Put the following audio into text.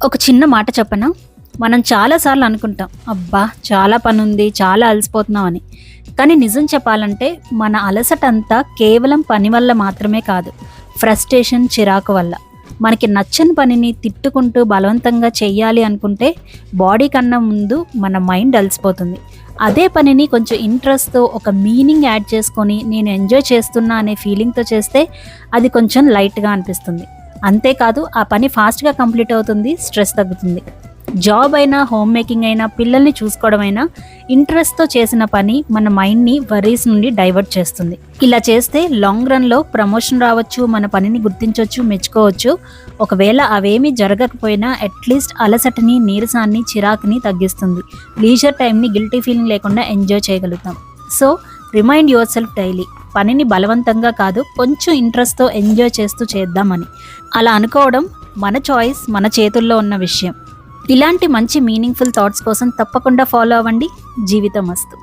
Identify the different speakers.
Speaker 1: ఒక చిన్న మాట చెప్పనా? మనం చాలాసార్లు అనుకుంటాం, అబ్బా! చాలా పనుంది, చాలా అలసిపోతున్నాం అని. కానీ నిజం చెప్పాలంటే మన అలసటంతా కేవలం పని వల్ల మాత్రమే కాదు. ఫ్రస్ట్రేషన్, చిరాకు వల్ల. మనకి నచ్చని పనిని తిట్టుకుంటూ బలవంతంగా చెయ్యాలి అనుకుంటే బాడీ కన్నా ముందు మన మైండ్ అలసిపోతుంది. అదే పనిని కొంచెం ఇంట్రెస్ట్‌తో ఒక మీనింగ్ యాడ్ చేసుకొని నేను ఎంజాయ్ చేస్తున్నా అనే ఫీలింగ్‌తో చేస్తే అది కొంచెం లైట్‌గా అనిపిస్తుంది. అంతేకాదు ఆ పని ఫాస్ట్‌గా కంప్లీట్ అవుతుంది. స్ట్రెస్ తగ్గుతుంది. జాబ్ అయినా, హోమ్ మేకింగ్ అయినా, పిల్లల్ని చూసుకోవడం అయినా ఇంట్రెస్ట్‌తో చేసిన పని మన మైండ్‌ని వరీస్ నుండి డైవర్ట్ చేస్తుంది. ఇలా చేస్తే లాంగ్ రన్‌లో ప్రమోషన్ రావచ్చు, మన పనిని గుర్తించొచ్చు, మెచ్చుకోవచ్చు. ఒకవేళ అవేమీ జరగకపోయినా అట్‌లీస్ట్ అలసటని, నీరసాన్ని, చిరాకుని తగ్గిస్తుంది. లీజర్ టైమ్‌ని గిల్టీ ఫీలింగ్ లేకుండా ఎంజాయ్ చేయగలుగుతాం. So remind yourself daily, పనిని బలవంతంగా కాదు, కొంచెం ఇంట్రెస్ట్‌తో ఎంజాయ్ చేస్తూ చేద్దామని. అలా అనుకోవడం మన చాయిస్, మన చేతుల్లో ఉన్న విషయం. ఇలాంటి మంచి మీనింగ్ఫుల్ థాట్స్ కోసం తప్పకుండా ఫాలో అవ్వండి. జీవితమస్తు.